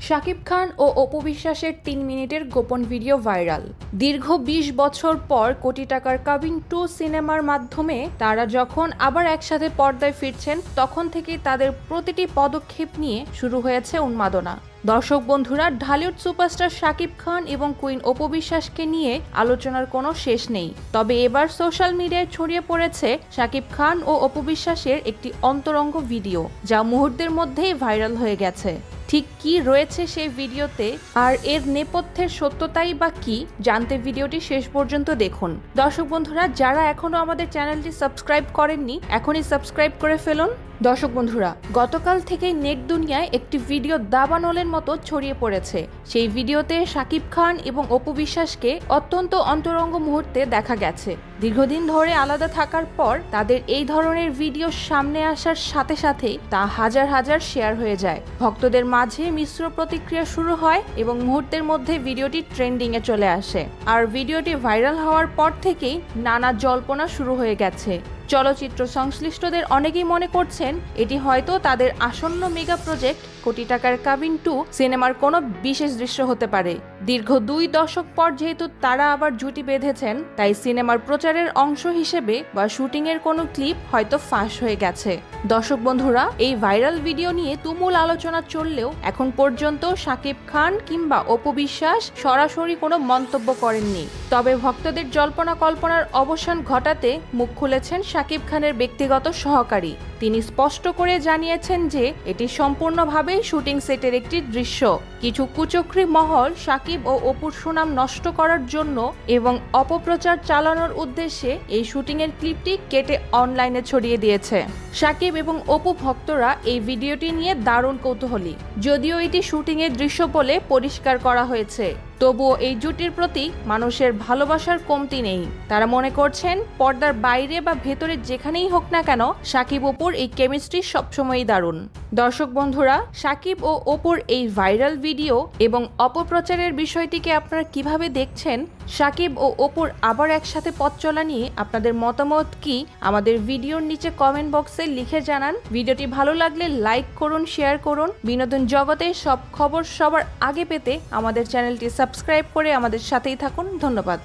শাকিব খান ও অপু বিশ্বাসের ৩ মিনিটের গোপন ভিডিও ভাইরাল। দীর্ঘ ২০ বছর পর কোটি টাকার কাবিন 2 সিনেমার মাধ্যমে তারা যখন আবার একসাথে পর্দায় ফিরছেন, তখন থেকেই তাদের প্রতিটি পদক্ষেপ নিয়ে শুরু হয়েছে উন্মাদনা। দর্শক বন্ধুরা, ঢালিউড সুপারস্টার শাকিব খান এবং কুইন অপু বিশ্বাসকে নিয়ে আলোচনার কোনো শেষ নেই। তবে এবার সোশ্যাল মিডিয়ায় ছড়িয়ে পড়েছে শাকিব খান ও অপু বিশ্বাসের একটি অন্তরঙ্গ ভিডিও, যা মুহূর্তের মধ্যেই ভাইরাল হয়ে গেছে। ঠিক কি রয়েছে সেই ভিডিওতে আর এর নেপথ্যের সত্যতাই বা কি, জানতে ভিডিওটি শেষ পর্যন্ত দেখুন। দর্শক বন্ধুরা, যারা এখনো আমাদের চ্যানেলটি সাবস্ক্রাইব করেননি, এখনই সাবস্ক্রাইব করে ফেলুন। দর্শক বন্ধুরা, গতকাল থেকেই নেট দুনিয়ায় একটি ভিডিও দাবানলের মতো ছড়িয়ে পড়েছে। সেই ভিডিওতে শাকিব খান এবং অপু বিশ্বাসকে অত্যন্ত অন্তরঙ্গ মুহূর্তে দেখা গেছে। দীর্ঘদিন ধরে আলাদা থাকার পর তাদের এই ধরনের ভিডিও সামনে আসার সাথে সাথেই তা হাজার হাজার শেয়ার হয়ে যায়। ভক্তদের মাঝে মিশ্র প্রতিক্রিয়া শুরু হয় এবং মুহূর্তের মধ্যে ভিডিওটি ট্রেন্ডিংয়ে চলে আসে। আর ভিডিওটি ভাইরাল হওয়ার পর থেকেই নানা জল্পনা শুরু হয়ে গেছে। চলচ্চিত্র সংশ্লিষ্টদের অনেকেই মনে করছেন এটি হয়তো তাদের আসন্ন মেগা প্রজেক্ট কোটি টাকার কাবিন 2 সিনেমার কোনো বিশেষ দৃশ্য হতে পারে। দীর্ঘ 2 দশক পর যেহেতু তারা আবার জুটি বেঁধেছেন, তাই সিনেমার প্রচারের অংশ হিসেবে বা শুটিংয়ের কোনো ক্লিপ হয়তো ফাঁস হয়ে গেছে। দর্শক বন্ধুরা, এই ভাইরাল ভিডিও নিয়ে তুমুল আলোচনা চললেও এখন পর্যন্ত শাকিব খান কিংবা অপু বিশ্বাস সরাসরি কোনো মন্তব্য করেননি। তবে ভক্তদের জল্পনা কল্পনার অবসান ঘটাতে মুখ খুলেছেন শাকিব খানের ব্যক্তিগত সহকারী। তিনি স্পষ্ট করে জানিয়েছেন যে এটি সম্পূর্ণভাবেই শুটিং সেটের একটি দৃশ্য। কিছু কুচক্রী মহল শাকিব ও অপুর সুনাম নষ্ট করার জন্য এবং অপপ্রচার চালানোর উদ্দেশ্যে এই শুটিংয়ের ক্লিপটি কেটে অনলাইনে ছড়িয়ে দিয়েছে। শাকিব এবং অপু ভক্তরা এই ভিডিওটি নিয়ে দারুণ কৌতূহলী। যদিও এটি শুটিংয়ের দৃশ্য বলে পরিষ্কার করা হয়েছে, তবুও এই জুটির প্রতি মানুষের ভালোবাসার কমতি নেই। তারা মনে করছেন পর্দার বাইরে বা ভেতরে যেখানেই হোক না কেন, শাকিব অপুর এই কেমিস্ট্রি সবসময়ই দারুণ। দর্শক বন্ধুরা, শাকিব ও অপুর এই ভাইরাল ভিডিও এবং অপপ্রচারের বিষয়টিকে আপনারা কিভাবে দেখছেন? শাকিব ও অপুর আবার একসাথে পথ চলা নিয়ে আপনাদের মতামত কি? আমাদের ভিডিওর নিচে কমেন্ট বক্সে লিখে জানান। ভিডিওটি ভালো লাগলে লাইক করুন, শেয়ার করুন। বিনোদন জগতে সব খবর সবার আগে পেতে আমাদের চ্যানেলটি সাবস্ক্রাইব করে আমাদের সাথেই থাকুন। ধন্যবাদ।